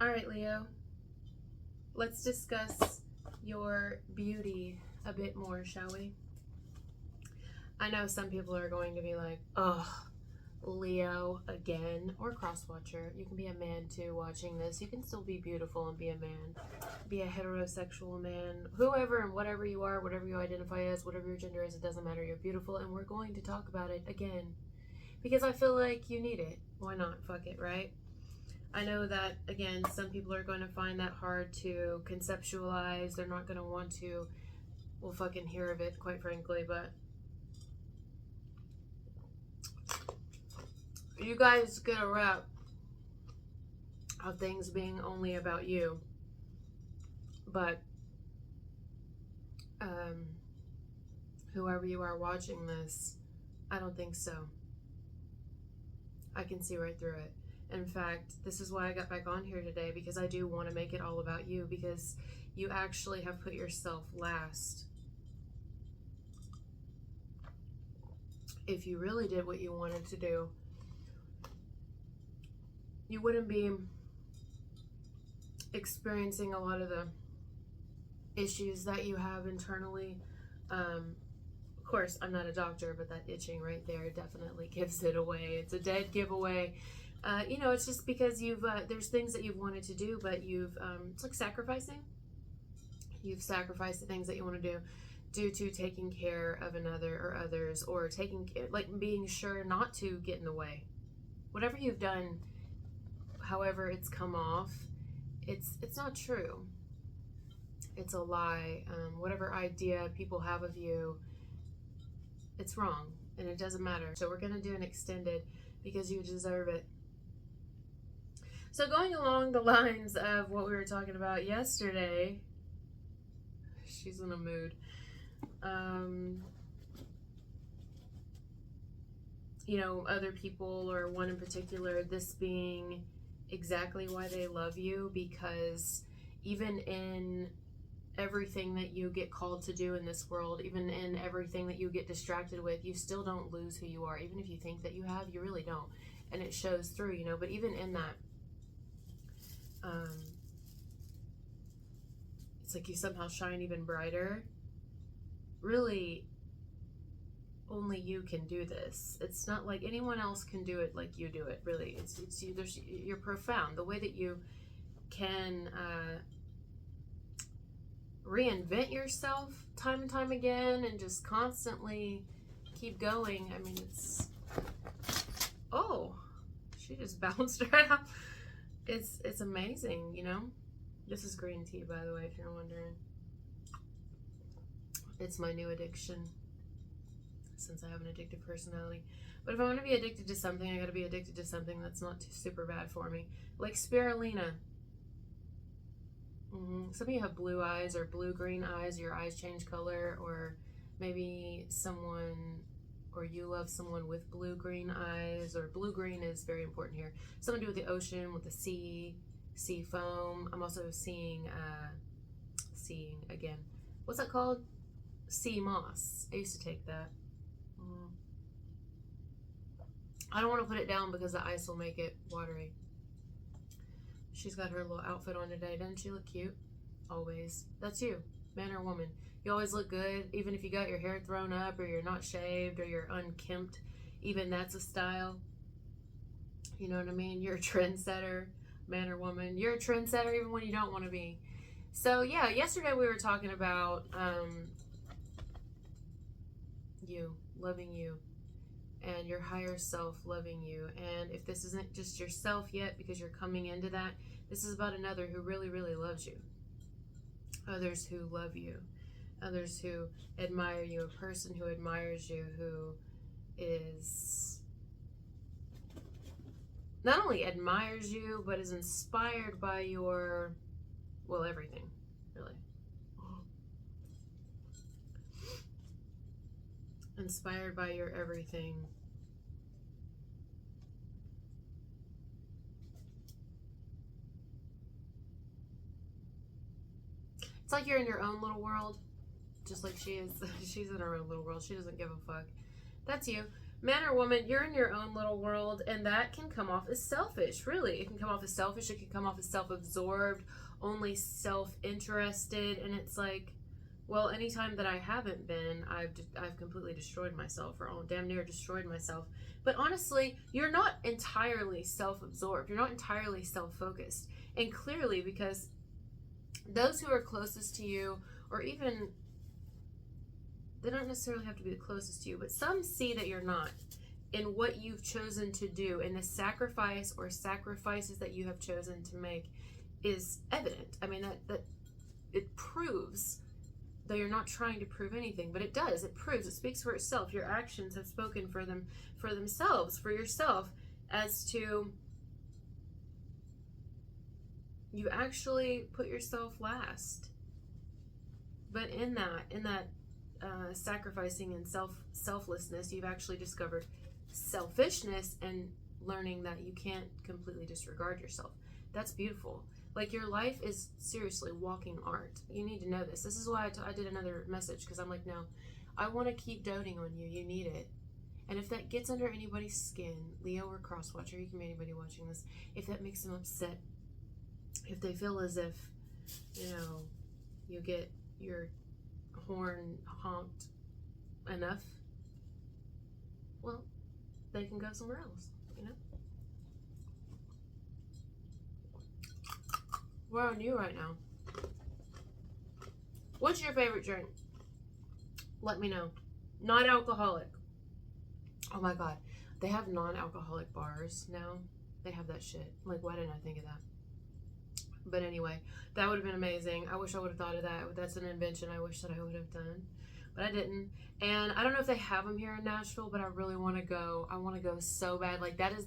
All right, Leo, let's discuss your beauty a bit more, shall we? I know some people are going to be like, oh, Leo again, or cross-watcher. You can be a man too watching this. You can still be beautiful and be a man. Be a heterosexual man. Whoever and whatever you are, whatever you identify as, whatever your gender is, it doesn't matter. You're beautiful, and we're going to talk about it again. Because I feel like you need it. Why not? Fuck it, right? I know that, again, some people are going to find that hard to conceptualize. They're not going to want to, well, fucking hear of it, quite frankly, but you guys get a rep of things being only about you. But, whoever you are watching this, I don't think so. I can see right through it. In fact, this is why I got back on here today, because I do want to make it all about you, because you actually have put yourself last. If you really did what you wanted to do, you wouldn't be experiencing a lot of the issues that you have internally. Of course, I'm not a doctor, but that itching right there definitely gives it away. It's a dead giveaway. It's just because you've there's things that you've wanted to do, but you've it's like sacrificing. You've sacrificed the things that you want to do due to taking care of another or others, or being sure not to get in the way. Whatever you've done, however it's come off, it's not true. It's a lie. Whatever idea people have of you, it's wrong, and it doesn't matter. So we're going to do an extended because you deserve it. So going along the lines of what we were talking about yesterday, she's in a mood. Other people, or one in particular, this being exactly why they love you, because even in everything that you get called to do in this world, even in everything that you get distracted with, you still don't lose who you are. Even if you think that you have, you really don't. And it shows through, but even in that, it's like you somehow shine even brighter. Really, only you can do this. It's not like anyone else can do it like you do it. Really, you're profound. The way that you can reinvent yourself time and time again, and just constantly keep going. I mean, she just bounced right out. It's amazing, This is green tea, by the way, if you're wondering. It's my new addiction, since I have an addictive personality. But if I want to be addicted to something, I gotta be addicted to something that's not too super bad for me. Like spirulina. Some of you have blue eyes or blue-green eyes. Your eyes change color, or maybe you love someone with blue-green eyes, or blue-green is very important here. Something to do with the ocean, with the sea foam. I'm also seeing again. What's that called? Sea moss. I used to take that. I don't want to put it down because the ice will make it watery. She's got her little outfit on today. Doesn't she look cute? Always. That's you, man or woman. You always look good, even if you got your hair thrown up, or you're not shaved, or you're unkempt. Even that's a style. You know what I mean? You're a trendsetter, man or woman. You're a trendsetter even when you don't want to be. So yeah, yesterday we were talking about you, loving you, and your higher self loving you. And if this isn't just yourself yet, because you're coming into that, this is about another who really, really loves you. Others who love you. Others who admire you. A person who admires you, who is not only admires you, but is inspired by your, everything, really. Inspired by your everything. It's like you're in your own little world, just like she is. She's in her own little world. She doesn't give a fuck. That's you. man or woman, you're in your own little world, and that can come off as selfish. Really, it can come off as selfish. It can come off as self-absorbed, only self-interested, and it's like, well, anytime that I haven't been, I've completely destroyed myself, or damn near destroyed myself. But honestly, you're not entirely self-absorbed. You're not entirely self-focused, and clearly, because those who are closest to you, or even, they don't necessarily have to be the closest to you, but some see that you're not, in what you've chosen to do, and the sacrifice or sacrifices that you have chosen to make is evident. I mean, that it proves, though you're not trying to prove anything, but it does. It proves, it speaks for itself. Your actions have spoken for themselves, for yourself, as to, you actually put yourself last. But in that sacrificing and selflessness, you've actually discovered selfishness and learning that you can't completely disregard yourself. That's beautiful. Like, your life is seriously walking art. You need to know this. This is why I did another message, because I'm like, no, I want to keep doting on you. You need it. And if that gets under anybody's skin, Leo or cross-watcher, you can be anybody watching this, if that makes them upset, if they feel as if, you get your horn honked enough, well, they can go somewhere else, We're on you right now. What's your favorite drink? Let me know. Non-alcoholic. Oh my god. They have non-alcoholic bars now. They have that shit. Like, why didn't I think of that? But anyway, that would have been amazing. I wish I would have thought of that. That's an invention I wish that I would have done. But I didn't. And I don't know if they have them here in Nashville, but I really want to go. I want to go so bad. Like, that is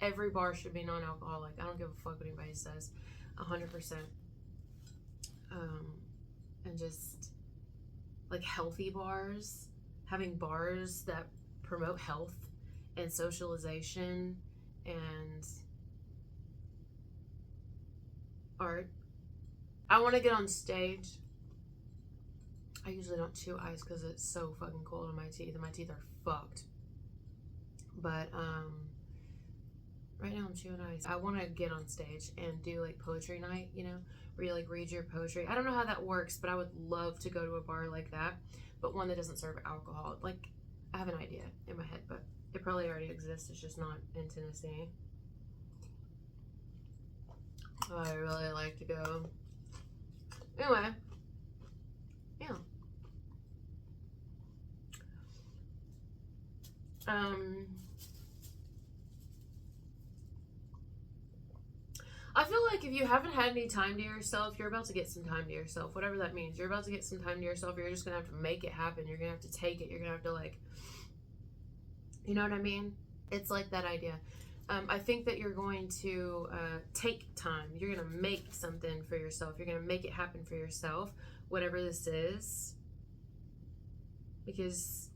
every bar should be non-alcoholic. I don't give a fuck what anybody says. 100%. And just, like, healthy bars. Having bars that promote health and socialization and art. I want to get on stage. I usually don't chew ice because it's so fucking cold on my teeth, and my teeth are fucked. But right now I'm chewing ice. I want to get on stage and do, like, poetry night, where you, like, read your poetry. I don't know how that works, but I would love to go to a bar like that, but one that doesn't serve alcohol. Like, I have an idea in my head, but it probably already exists. It's just not in Tennessee. Oh, I really like to go. Anyway, yeah. I feel like if you haven't had any time to yourself, you're about to get some time to yourself, whatever that means. You're about to get some time to yourself. You're just gonna have to make it happen. You're gonna have to take it. You're gonna have to, like, you know what I mean? It's like that idea. I think that you're going to take time. You're going to make something for yourself. You're going to make it happen for yourself, whatever this is. Because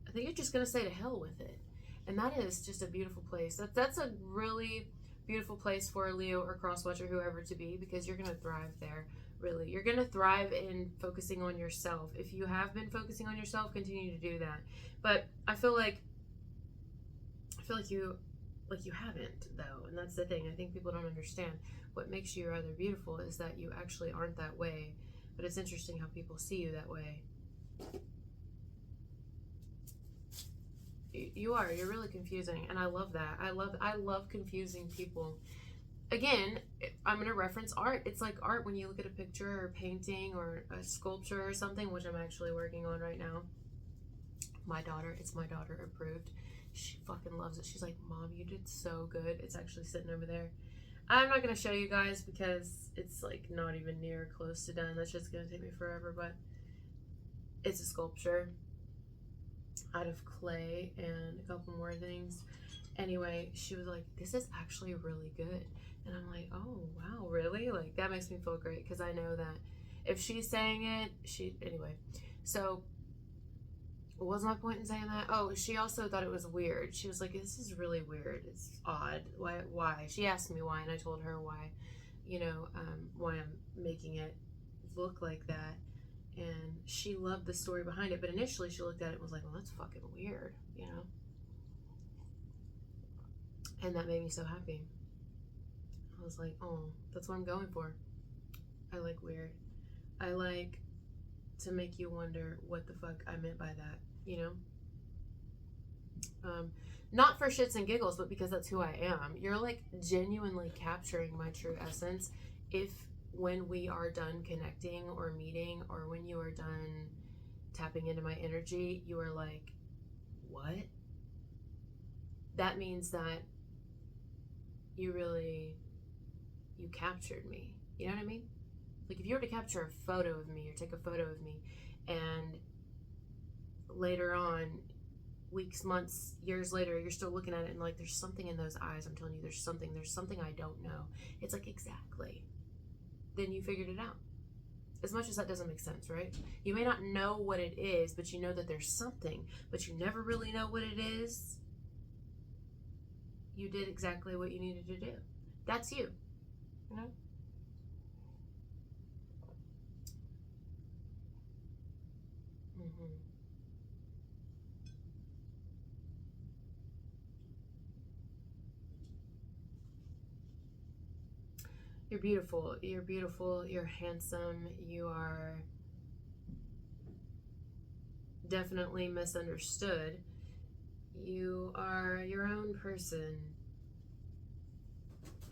I think you're just going to say to hell with it. And that is just a beautiful place. That's a really beautiful place for a Leo or crosswatcher, whoever to be, because you're going to thrive there. Really. You're going to thrive in focusing on yourself. If you have been focusing on yourself, continue to do that. But I feel like you haven't, though, and that's the thing. I think people don't understand what makes you rather beautiful is that you actually aren't that way, but it's interesting how people see you that way. You're really confusing, and I love that. I love confusing people. Again, I'm going to reference art. It's like art when you look at a picture or a painting or a sculpture or something, which I'm actually working on right now. It's my daughter approved. She fucking loves it. She's like, Mom, you did so good. It's actually sitting over there. I'm not going to show you guys because it's, like, not even near close to done. That's just going to take me forever, but it's a sculpture out of clay and a couple more things. Anyway, she was like, this is actually really good. And I'm like, oh, wow, really? Like, that makes me feel great because I know that if she's saying it, anyway. So, what was my point in saying that? Oh, she also thought it was weird. She was like, this is really weird. It's odd. Why? She asked me why, and I told her why, why I'm making it look like that. And she loved the story behind it, but initially she looked at it and was like, well, that's fucking weird, you know? And that made me so happy. I was like, oh, that's what I'm going for. I like weird. I like to make you wonder what the fuck I meant by that, you know? Not for shits and giggles, but because that's who I am. You're like genuinely capturing my true essence if when we are done connecting or meeting, or when you are done tapping into my energy, you are like, what? That means that you captured me. You know what I mean? Like if you were to capture a photo of me or take a photo of me, and later on, weeks, months, years later, you're still looking at it and like, there's something in those eyes. I'm telling you, there's something I don't know. It's like, exactly. Then you figured it out. As much as that doesn't make sense, right? You may not know what it is, but you know that there's something, but you never really know what it is. You did exactly what you needed to do. That's you, you know? Mm-hmm. You're beautiful. You're beautiful. You're handsome. You are definitely misunderstood. You are your own person.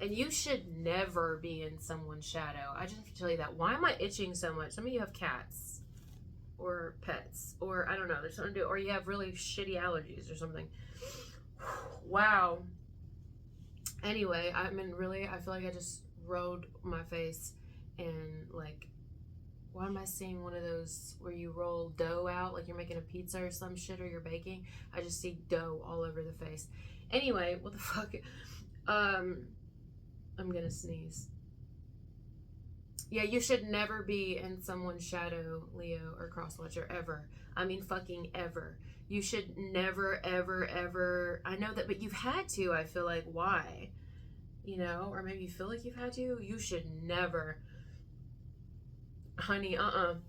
And you should never be in someone's shadow. I just have to tell you that. Why am I itching so much? Some of you have cats or pets, or I don't know, there's something to do, or you have really shitty allergies or something. Wow. Anyway, I mean, really, I feel like I just rode my face and like, why am I seeing one of those where you roll dough out like you're making a pizza or some shit, or you're baking? I just see dough all over the face. Anyway, what the fuck? I'm gonna sneeze. Yeah, you should never be in someone's shadow, Leo or Crosswatcher, ever. I mean, fucking ever. You should never, ever, ever. I know that, but you've had to, I feel like. Why? You know, or maybe you feel like you've had to. You should never. Honey, I'm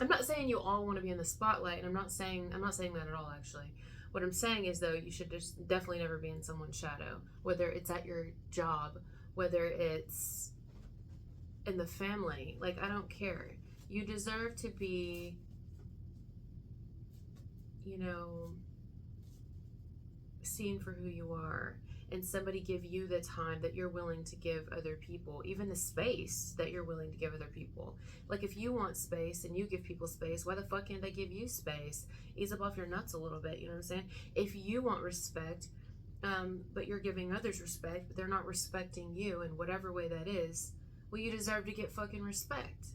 not saying you all want to be in the spotlight, and I'm not saying that at all, actually. What I'm saying is, though, you should just definitely never be in someone's shadow, whether it's at your job, whether it's in the family. Like, I don't care. You deserve to be, you know, seen for who you are, and somebody give you the time that you're willing to give other people, even the space that you're willing to give other people. Like, if you want space and you give people space, why the fuck can't they give you space? Ease up off your nuts a little bit, you know what I'm saying? If you want respect, but you're giving others respect, but they're not respecting you in whatever way that is, well, you deserve to get fucking respect.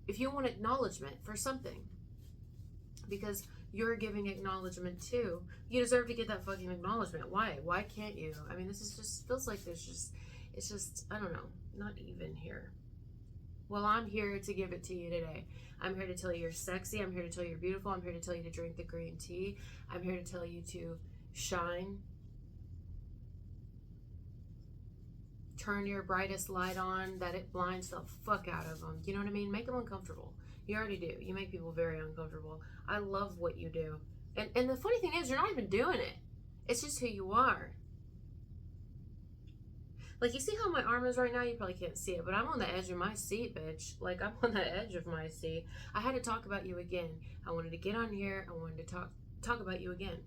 If you want acknowledgement for something, because you're giving acknowledgement too, you deserve to get that fucking acknowledgement. Why can't you? I mean, this is just, feels like it's just, I don't know, not even here. Well, I'm here to give it to you today. I'm here to tell you you're sexy. I'm here to tell you you're beautiful. I'm here to tell you to drink the green tea. I'm here to tell you to shine. Turn your brightest light on that it blinds the fuck out of them. You know what I mean? Make them uncomfortable. You already do. You make people very uncomfortable. I love what you do. And the funny thing is, you're not even doing it. It's just who you are. Like, you see how my arm is right now? You probably can't see it, but I'm on the edge of my seat, bitch. Like, I'm on the edge of my seat. I had to talk about you again. I wanted to get on here. I wanted to talk about you again.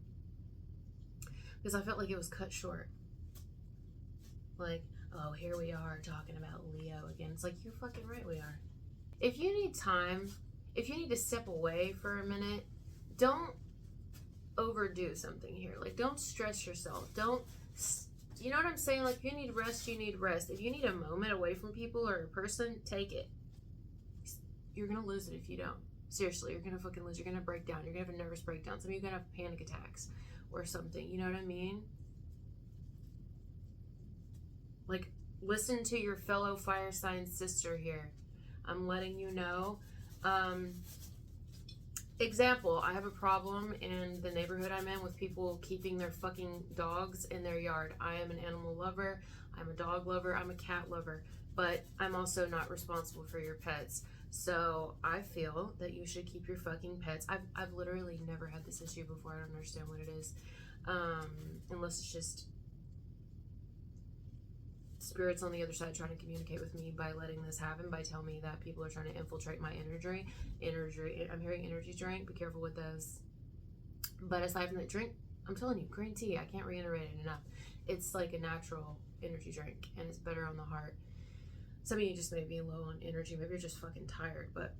Because I felt like it was cut short. Like, oh, here we are talking about Leo again. It's like, you're fucking right, we are. If you need time, if you need to step away for a minute, don't overdo something here. Like, don't stress yourself. Don't, you know what I'm saying? Like, if you need rest, you need rest. If you need a moment away from people or a person, take it. You're going to lose it if you don't. Seriously, you're going to fucking lose. You're going to break down. You're going to have a nervous breakdown. Some of you are going to have panic attacks or something. You know what I mean? Like, listen to your fellow fire sign sister here. I'm letting you know. Example, I have a problem in the neighborhood I'm in with people keeping their fucking dogs in their yard. I am an animal lover. I'm a dog lover. I'm a cat lover. But I'm also not responsible for your pets. So I feel that you should keep your fucking pets. I've literally never had this issue before. I don't understand what it is. Unless it's just spirits on the other side trying to communicate with me by letting this happen, by telling me that people are trying to infiltrate my energy. I'm hearing energy drink. Be careful with those. But aside from that, drink, I'm telling you, green tea, I can't reiterate it enough. It's like a natural energy drink, and it's better on the heart. Some of you just may be low on energy. Maybe you're just fucking tired. But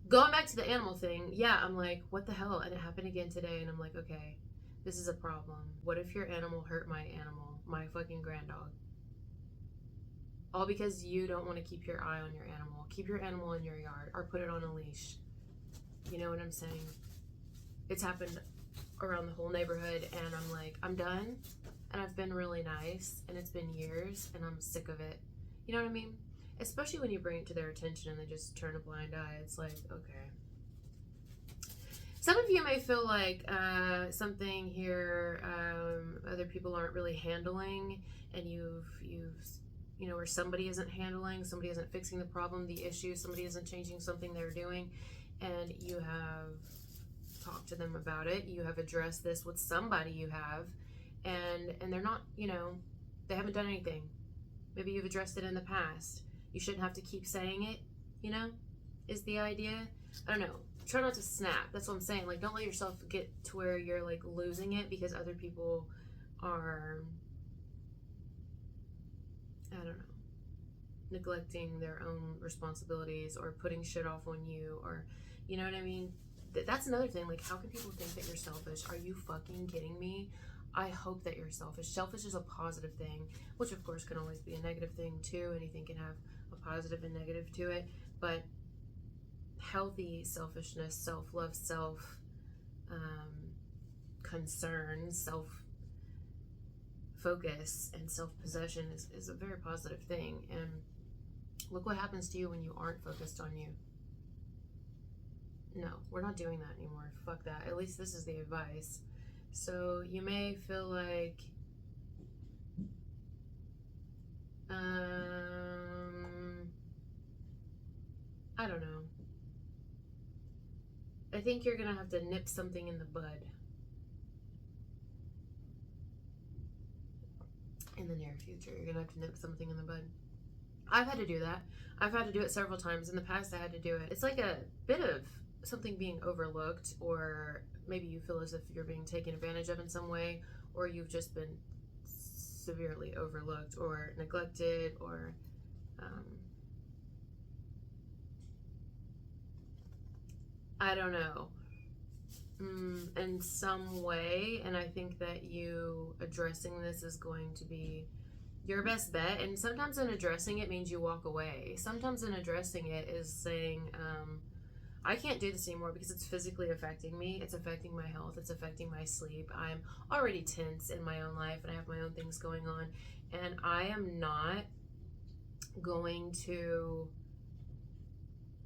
going back to the animal thing, yeah, I'm like, what the hell? And it happened again today, and I'm like, okay, this is a problem. What if your animal hurt my animal, my fucking grand dog? All because you don't want to keep your eye on your animal. Keep your animal in your yard or put it on a leash. You know what I'm saying? It's happened around the whole neighborhood, and I'm like, I'm done, and I've been really nice, and it's been years, and I'm sick of it. You know what I mean? Especially when you bring it to their attention and they just turn a blind eye. It's like, okay. Some of you may feel like something here other people aren't really handling, and you've you know, where somebody isn't handling, somebody isn't fixing the problem, the issue, somebody isn't changing something they're doing, and you have talked to them about it. You have addressed this with somebody you have, and they're not, you know, they haven't done anything. Maybe you've addressed it in the past. You shouldn't have to keep saying it, you know, is the idea. I don't know. Try not to snap. That's what I'm saying. Like, don't let yourself get to where you're like losing it because other people are, I don't know, neglecting their own responsibilities or putting shit off on you, or, you know what I mean? That's another thing. Like, how can people think that you're selfish? Are you fucking kidding me? I hope that you're selfish. Selfish is a positive thing, which of course can always be a negative thing too. Anything can have a positive and negative to it, but healthy selfishness, self-love, concern, self-focus, and self-possession is a very positive thing. And look what happens to you when you aren't focused on you. No, we're not doing that anymore. Fuck that. At least this is the advice. So you may feel like I don't know. I think you're gonna have to nip something in the bud in the near future. You're gonna have to nip something in the bud. I've had to do that. I've had to do it several times. In the past, I had to do it. It's like a bit of something being overlooked, or maybe you feel as if you're being taken advantage of in some way, or you've just been severely overlooked or neglected, or I don't know, in some way. And I think that you addressing this is going to be your best bet. And sometimes in addressing it means you walk away. Sometimes in addressing it is saying, I can't do this anymore because it's physically affecting me. It's affecting my health. It's affecting my sleep. I'm already tense in my own life, and I have my own things going on. And I am not going to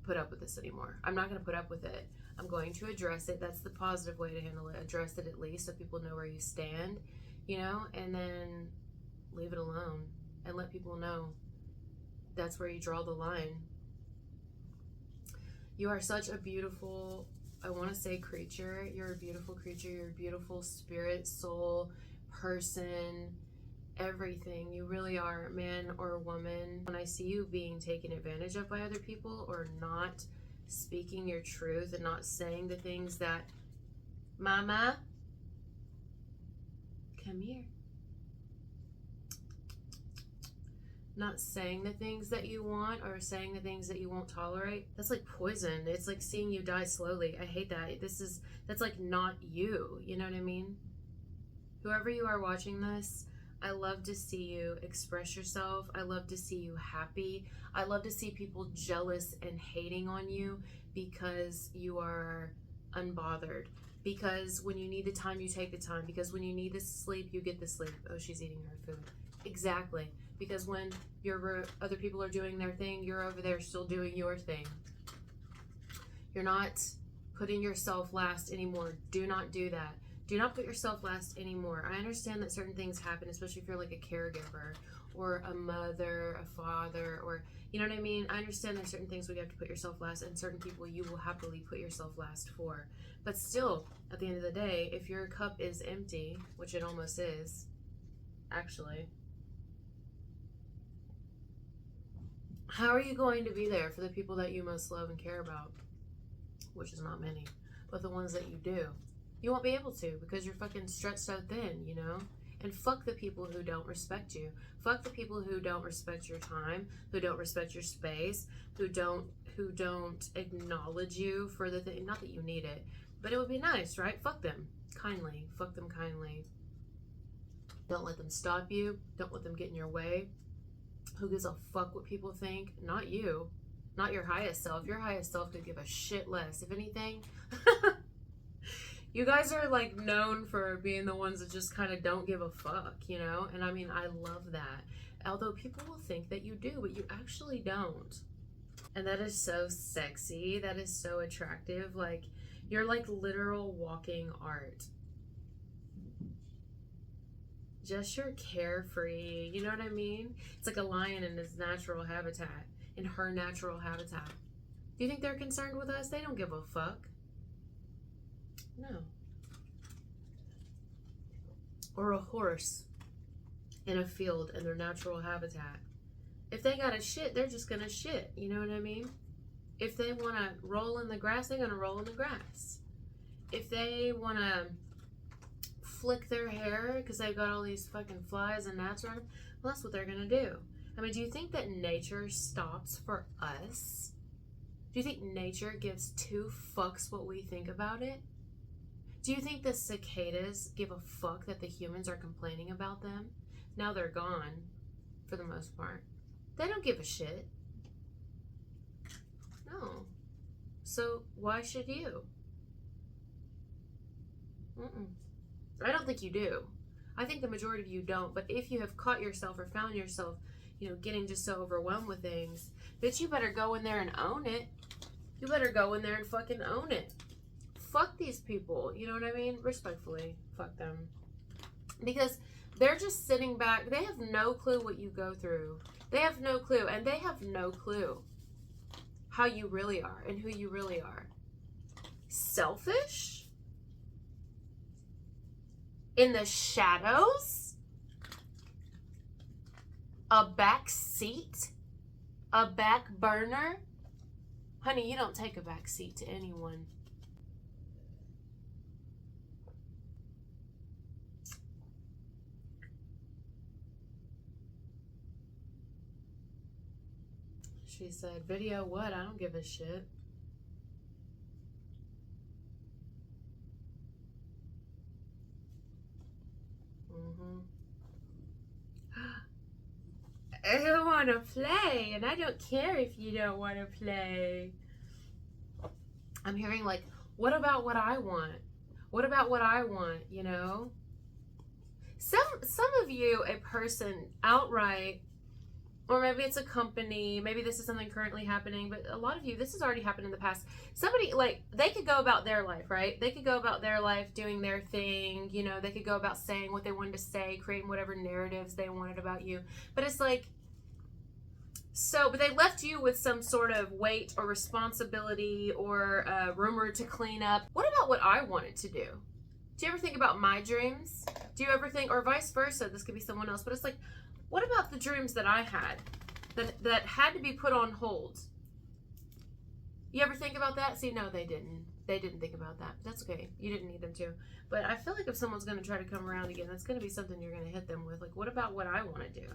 put up with this anymore. I'm not going to put up with it. I'm going to address it. That's the positive way to handle it. Address it at least so people know where you stand, you know, and then leave it alone and let people know that's where you draw the line. You are such a beautiful, I want to say creature. You're a beautiful creature. You're a beautiful spirit, soul, person, everything. You really are, man or woman. When I see you being taken advantage of by other people, or not speaking your truth and not saying the things that, Mama, come here. Not saying the things that you want, or saying the things that you won't tolerate. That's like poison. It's like seeing you die slowly. I hate that. That's like not you. You know what I mean? Whoever you are watching this, I love to see you express yourself. I love to see you happy. I love to see people jealous and hating on you because you are unbothered. Because when you need the time, you take the time. Because when you need the sleep, you get the sleep. Oh, she's eating her food. Exactly. Because when other people are doing their thing, you're over there still doing your thing. You're not putting yourself last anymore. Do not do that. Do not put yourself last anymore. I understand that certain things happen, especially if you're like a caregiver or a mother, a father, or, you know what I mean? I understand there's certain things where you have to put yourself last, and certain people you will happily put yourself last for. But still, at the end of the day, if your cup is empty, which it almost is, actually, how are you going to be there for the people that you most love and care about? Which is not many, but the ones that you do. You won't be able to because you're fucking stretched so thin, you know? And fuck the people who don't respect you. Fuck the people who don't respect your time, who don't respect your space, who don't acknowledge you for the thing. Not that you need it, but it would be nice, right? Fuck them kindly. Fuck them kindly. Don't let them stop you. Don't let them get in your way. Who gives a fuck what people think? Not you. Not your highest self. Your highest self could give a shit less. If anything, you guys are like known for being the ones that just kind of don't give a fuck, you know? And I mean, I love that. Although people will think that you do, but you actually don't. And that is so sexy. That is so attractive. Like, you're like literal walking art. Just you're carefree. You know what I mean? It's like a lion in his natural habitat, in her natural habitat. Do you think they're concerned with us? They don't give a fuck. No. Or a horse in a field in their natural habitat. If they gotta shit, they're just gonna shit. You know what I mean? If they wanna roll in the grass, they're gonna roll in the grass. If they wanna flick their hair because they've got all these fucking flies and gnats around them, well, that's what they're gonna do. I mean, do you think that nature stops for us? Do you think nature gives two fucks what we think about it? Do you think the cicadas give a fuck that the humans are complaining about them? Now they're gone, for the most part. They don't give a shit. No. So why should you? I don't think you do. I think the majority of you don't. But if you have caught yourself or found yourself, you know, getting just so overwhelmed with things, bitch, you better go in there and own it. You better go in there and fucking own it. Fuck these people. You know what I mean? Respectfully, fuck them. Because they're just sitting back. They have no clue what you go through. They have no clue. And they have no clue how you really are and who you really are. Selfish? In the shadows? A back seat? A back burner? Honey, you don't take a back seat to anyone. She said, video what? I don't give a shit. I don't want to play, and I don't care if you don't want to play. I'm hearing like, what about what I want? What about what I want, you know? Some of you, a person outright, or maybe it's a company, maybe this is something currently happening, but a lot of you, this has already happened in the past. Somebody, like, they could go about their life, right? They could go about their life doing their thing, you know, they could go about saying what they wanted to say, creating whatever narratives they wanted about you. But it's like, so, but they left you with some sort of weight or responsibility or rumor to clean up. What about what I wanted to do? Do you ever think about my dreams? Do you ever think, or vice versa, this could be someone else, but it's like, what about the dreams that I had that had to be put on hold? You ever think about that? See, no, they didn't. They didn't think about that. That's okay. You didn't need them to. But I feel like if someone's going to try to come around again, that's going to be something you're going to hit them with. Like, what about what I want to do?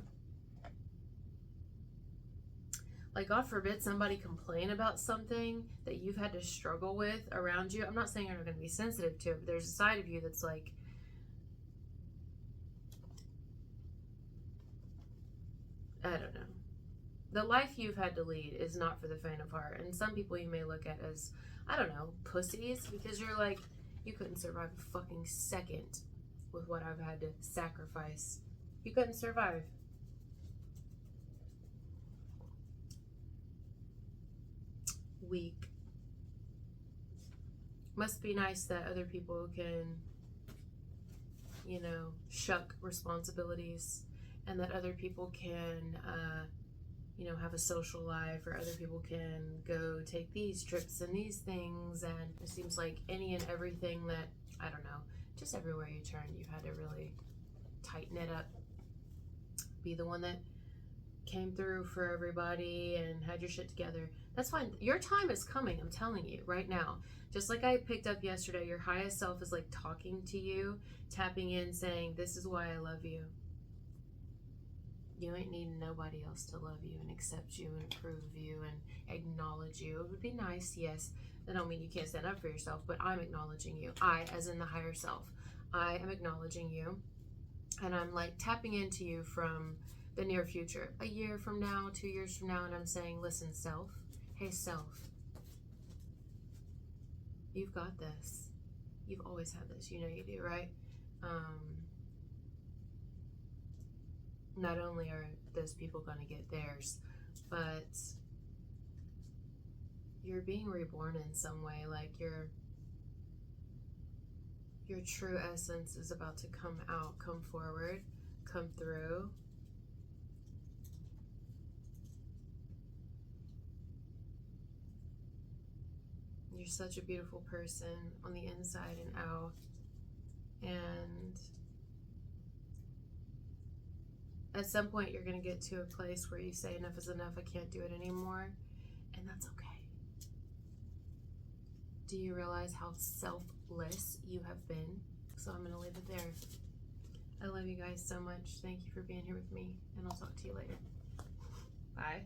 Like, God forbid somebody complain about something that you've had to struggle with around you. I'm not saying you're not going to be sensitive to it, but there's a side of you that's like, I don't know. The life you've had to lead is not for the faint of heart. And some people you may look at as, I don't know, pussies, because you're like, you couldn't survive a fucking second with what I've had to sacrifice. You couldn't survive. Weak. Must be nice that other people can, you know, shuck responsibilities and that other people can, you know, have a social life, or other people can go take these trips and these things. And it seems like any and everything that, I don't know, just everywhere you turn, you had to really tighten it up, be the one that came through for everybody and had your shit together. That's fine. Your time is coming, I'm telling you right now. Just like I picked up yesterday, your highest self is like talking to you, tapping in, saying, this is why I love you. You ain't needing nobody else to love you and accept you and approve of you and acknowledge you. It would be nice, yes. That don't mean you can't stand up for yourself, but I'm acknowledging you. I, as in the higher self, I am acknowledging you. And I'm like tapping into you from the near future, a year from now, 2 years from now, and I'm saying, listen, self, hey, self, you've got this. You've always had this. You know you do, right? Not only are those people going to get theirs, but you're being reborn in some way. Like your true essence is about to come out, come forward, come through. You're such a beautiful person on the inside and out. And at some point you're going to get to a place where you say, enough is enough, I can't do it anymore. And that's okay. Do you realize how selfless you have been? So I'm going to leave it there. I love you guys so much. Thank you for being here with me, and I'll talk to you later. Bye.